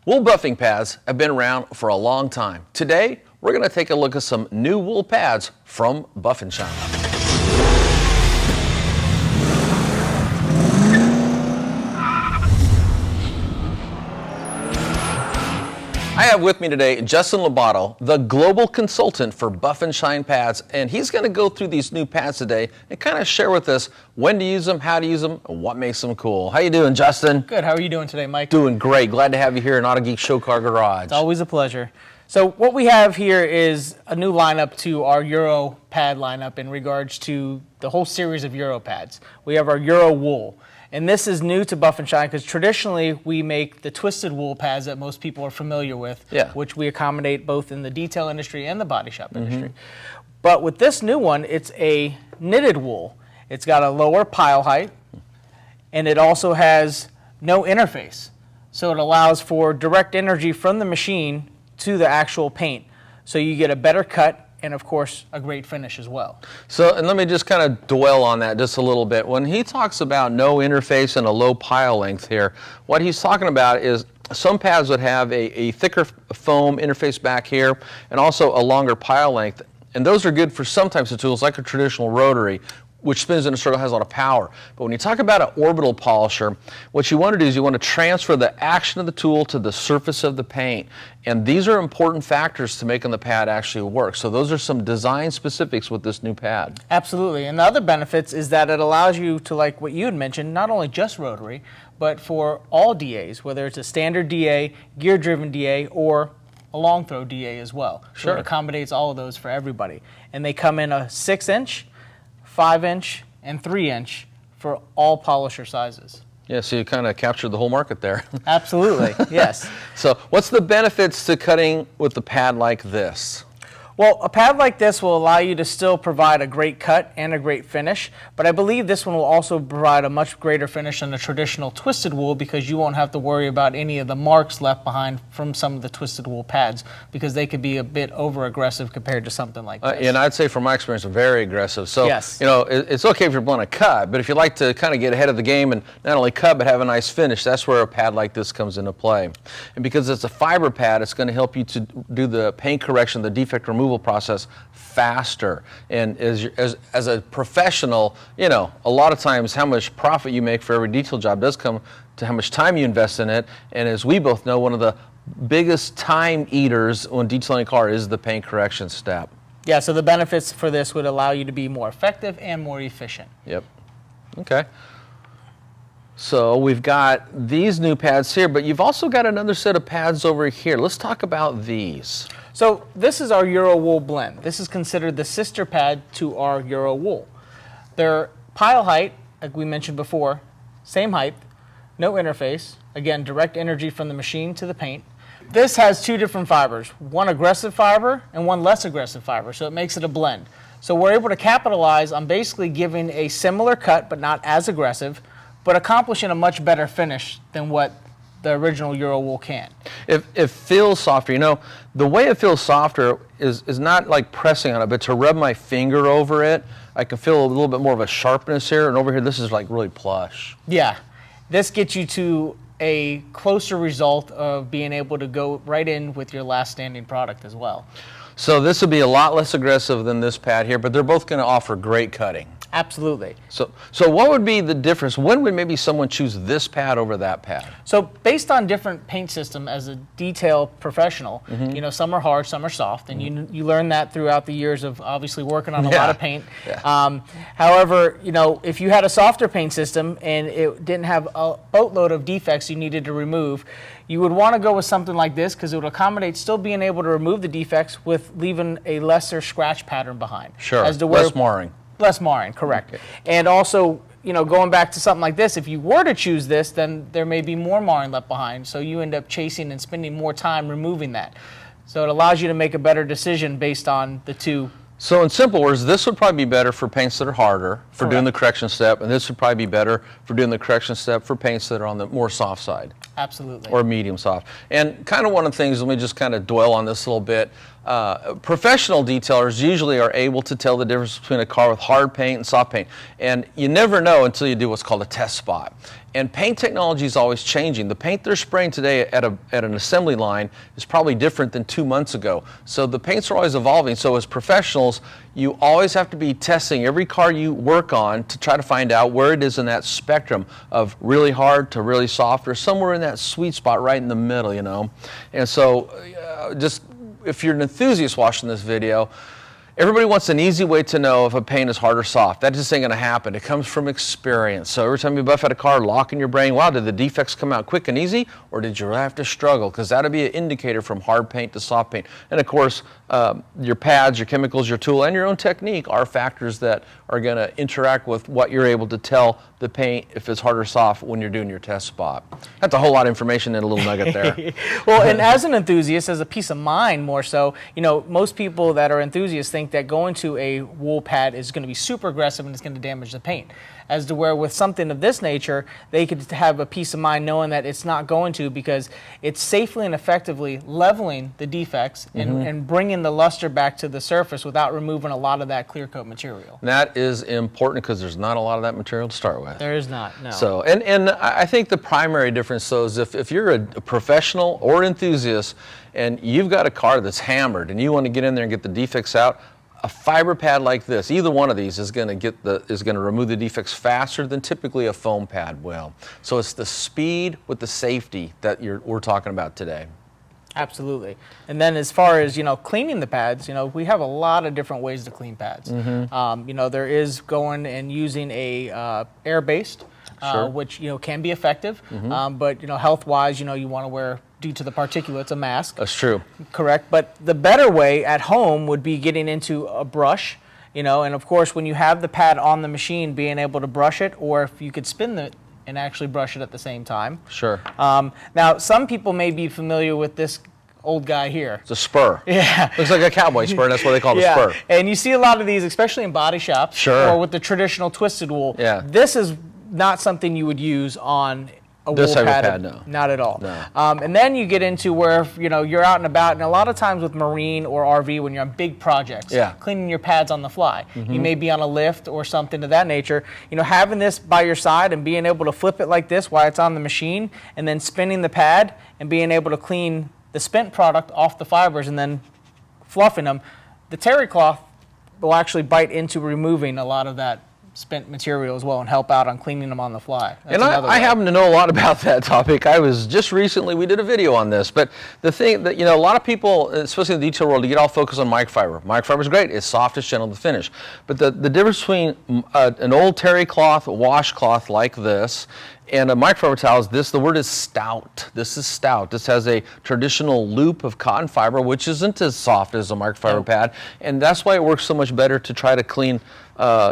Wool buffing pads have been around for a long time. Today, we're going to take a look at some new wool pads from Buff and Shine. I have with me today Justin Lobato, the global consultant for Buff and Shine pads, and he's going to go through these new pads today and kind of share with us when to use them, how to use them, and what makes them cool. How you doing, Justin? Good. How are you doing today, Mike? Doing great. Glad to have you here in Autogeek Show Car Garage. It's always a pleasure. So what we have here is a new lineup to our Euro pad lineup in regards to the whole series of Euro pads. We have our UroWool. And this is new to Buff and Shine because traditionally we make the twisted wool pads that most people are familiar with, which we accommodate both in the detail industry and the body shop industry. But with this new one, it's a knitted wool. It's got a lower pile height, and it also has no interface. So it allows for direct energy from the machine to the actual paint. So you get a better cut and, of course, a great finish as well. So, and let me just kind of dwell on that just a little bit. When he talks about no interface and a low pile length here, what he's talking about is some pads would have a thicker foam interface back here and also a longer pile length. And those are good for some types of tools, like a traditional rotary, which spins in a circle, has a lot of power. But when you talk about an orbital polisher, what you want to do is you want to transfer the action of the tool to the surface of the paint. And these are important factors to making the pad actually work. So those are some design specifics with this new pad. Absolutely. And the other benefits is that it allows you to, like what you had mentioned, not only just rotary, but for all DAs, whether it's a standard DA, gear-driven DA, or a long throw DA as well. Sure. So it accommodates all of those for everybody. And they come in a 6-inch, 5-inch, and 3-inch for all polisher sizes. Yeah, so you kind of captured the whole market there. Absolutely, yes. So what's the benefits to cutting with a pad like this? Well, a pad like this will allow you to still provide a great cut and a great finish, but I believe this one will also provide a much greater finish than the traditional twisted wool because you won't have to worry about any of the marks left behind from some of the twisted wool pads because they could be a bit over-aggressive compared to something like this. And I'd say from my experience, very aggressive. So, yes. You know, it's okay if you're blowing a cut, but if you like to kind of get ahead of the game and not only cut but have a nice finish, that's where a pad like this comes into play. And because it's a fiber pad, it's going to help you to do the paint correction, the defect removal process faster. And as a professional, you know, a lot of times how much profit you make for every detail job does come to how much time you invest in it. And as we both know, one of the biggest time eaters when detailing a car is the paint correction step. Yeah, so the benefits for this would allow you to be more effective and more efficient. Yep. Okay. So we've got these new pads here, but you've also got another set of pads over here. Let's talk about these. So this is our UroWool blend. This is considered the sister pad to our UroWool. Their pile height, like we mentioned before, same height, no interface. Again, direct energy from the machine to the paint. This has two different fibers, one aggressive fiber and one less aggressive fiber, so it makes it a blend. So we're able to capitalize on basically giving a similar cut, but not as aggressive, but accomplishing a much better finish than what the original UroWool can. It feels softer. You know, the way it feels softer is not like pressing on it, but to rub my finger over it, I can feel a little bit more of a sharpness here, and over here this is like really plush. Yeah, this gets you to a closer result of being able to go right in with your last standing product as well. So this would be a lot less aggressive than this pad here, but they're both going to offer great cutting. Absolutely. So what would be the difference? When would maybe someone choose this pad over that pad? So based on different paint system as a detail professional, you know, some are hard, some are soft, and you learn that throughout the years of obviously working on a lot of paint. Yeah. However, you know, if you had a softer paint system and it didn't have a boatload of defects you needed to remove, you would want to go with something like this because it would accommodate still being able to remove the defects with leaving a lesser scratch pattern behind. Sure, less marring. Less marring, correct. Okay. And also, you know, going back to something like this, if you were to choose this, then there may be more marring left behind, so you end up chasing and spending more time removing that. So it allows you to make a better decision based on the two. So in simple words, this would probably be better for paints that are harder for doing the correction step, and this would probably be better for doing the correction step for paints that are on the more soft side. Absolutely. Or medium soft. And kind of one of the things, let me just kind of dwell on this a little bit. Professional detailers usually are able to tell the difference between a car with hard paint and soft paint. And you never know until you do what's called a test spot. And paint technology is always changing. The paint they're spraying today at an assembly line is probably different than 2 months ago. So the paints are always evolving. So as professionals, you always have to be testing every car you work on to try to find out where it is in that spectrum of really hard to really soft, or somewhere in that sweet spot right in the middle, you know. And so just if you're an enthusiast watching this video, everybody wants an easy way to know if a paint is hard or soft. That just ain't gonna happen. It comes from experience. So every time you buff out a car, lock in your brain, wow, did the defects come out quick and easy, or did you really have to struggle? Because that'll be an indicator from hard paint to soft paint. And of course, your pads, your chemicals, your tool, and your own technique are factors that are gonna interact with what you're able to tell the paint if it's hard or soft when you're doing your test spot. That's a whole lot of information in a little nugget there. Well, and as an enthusiast, as a peace of mind more so, you know, most people that are enthusiasts think that going to a wool pad is going to be super aggressive and it's going to damage the paint. As to where with something of this nature, they could have a peace of mind knowing that it's not going to, because it's safely and effectively leveling the defects and bringing the luster back to the surface without removing a lot of that clear coat material. That is important because there's not a lot of that material to start with. There is not, no. So, and I think the primary difference though is if you're a professional or enthusiast and you've got a car that's hammered and you want to get in there and get the defects out, a fiber pad like this, either one of these is going to remove the defects faster than typically a foam pad will. So it's the speed with the safety that we're talking about today. Absolutely. And then as far as, you know, cleaning the pads, you know, we have a lot of different ways to clean pads. You know, there is going and using a air-based, which, you know, can be effective, but, you know, health-wise, you know, you want to wear, due to the particulates, a mask. That's true. Correct. But the better way at home would be getting into a brush, you know, and of course when you have the pad on the machine, being able to brush it, or if you could spin it and actually brush it at the same time. Sure. Now, some people may be familiar with this old guy here. It's a spur. Yeah. Looks like a cowboy spur, and that's what they call the spur. And you see a lot of these, especially in body shops, or with the traditional twisted wool. Yeah. This is not something you would use on a wool pad, no. Not at all. No. And then you get into where, you know, you're out and about, and a lot of times with marine or RV, when you're on big projects, cleaning your pads on the fly, you may be on a lift or something of that nature. You know, having this by your side and being able to flip it like this while it's on the machine, and then spinning the pad and being able to clean the spent product off the fibers and then fluffing them, the terry cloth will actually bite into removing a lot of that spent material as well and help out on cleaning them on the fly. That's and I happen to know a lot about that topic. I was just recently, we did a video on this, but the thing that, you know, a lot of people, especially in the detail world, you get all focused on microfiber. Microfiber is great. It's soft, it's gentle to finish. But the difference between an old terry cloth, washcloth like this, and a microfiber towel is this. The word is stout. This is stout. This has a traditional loop of cotton fiber, which isn't as soft as a microfiber pad, and that's why it works so much better to try to clean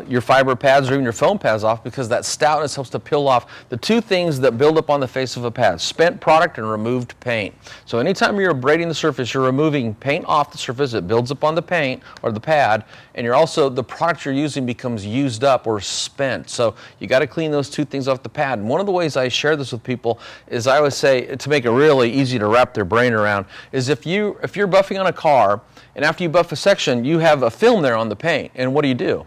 your fiber pads or even your foam pads off, because that stoutness helps to peel off the two things that build up on the face of a pad: spent product and removed paint. So anytime you're abrading the surface, you're removing paint off the surface. It builds up on the paint or the pad, and you're also, the product you're using becomes used up or spent. So you got to clean those two things off the pad. And one of the ways I share this with people is, I always say, to make it really easy to wrap their brain around, is if you're buffing on a car, and after you buff a section, you have a film there on the paint, and what do?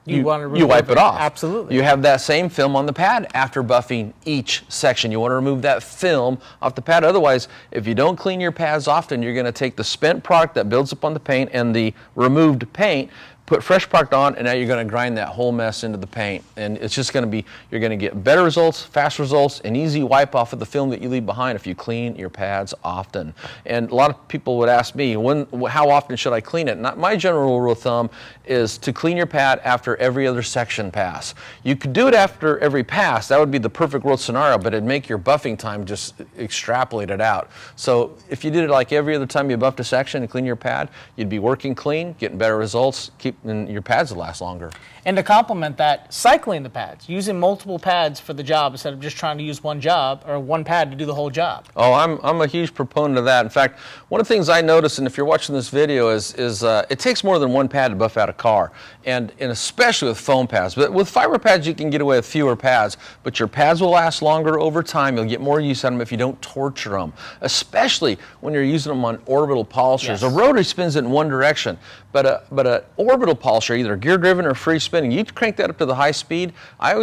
You wipe it off. Absolutely. You have that same film on the pad after buffing each section. You want to remove that film off the pad. Otherwise, if you don't clean your pads often, you're going to take the spent product that builds up on the paint and the removed paint, put fresh product on, and now you're going to grind that whole mess into the paint. And it's just going to be, you're going to get better results, fast results, an easy wipe off of the film that you leave behind if you clean your pads often. And a lot of people would ask me, how often should I clean it? My general rule of thumb is to clean your pad after every other section pass. You could do it after every pass. That would be the perfect world scenario, but it'd make your buffing time just extrapolated out. So if you did it like every other time you buffed a section and clean your pad, you'd be working clean, getting better results, and your pads will last longer. And to complement that, cycling the pads, using multiple pads for the job instead of just trying to use one pad to do the whole job. Oh, I'm a huge proponent of that. In fact, one of the things I noticed, and if you're watching this video, is it takes more than one pad to buff out a car, and especially with foam pads. But with fiber pads, you can get away with fewer pads, but your pads will last longer over time. You'll get more use out of them if you don't torture them, especially when you're using them on orbital polishers. A rotary spins it in one direction, but an orbital orbital polisher, either gear driven or free spinning, you crank that up to the high speed. I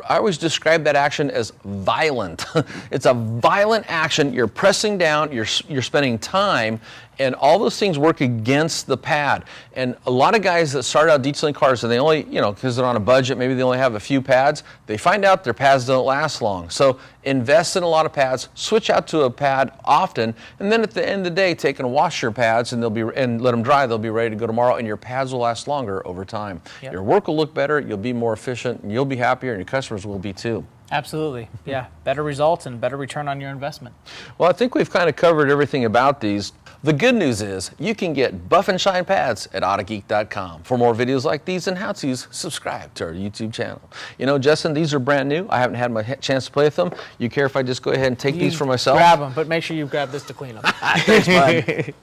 always describe that action as violent. It's a violent action. You're pressing down, you're spending time, and all those things work against the pad. And a lot of guys that start out detailing cars, and they only, because they're on a budget, maybe they only have a few pads, they find out their pads don't last long. So invest in a lot of pads, switch out to a pad often, and then at the end of the day, take and wash your pads and let them dry. They'll be ready to go tomorrow, and your pads will last longer over time. Yep. Your work will look better, you'll be more efficient, and you'll be happier, and your customers will be too. Absolutely. Yeah. Better results and better return on your investment. Well, I think we've kind of covered everything about these. The good news is you can get Buff and Shine pads at Autogeek.com. For more videos like these and how-tos, subscribe to our YouTube channel. Justin, these are brand new. I haven't had my chance to play with them. You care if I just go ahead and take these for myself? Grab them, but make sure you grab this to clean them. Thanks, bud.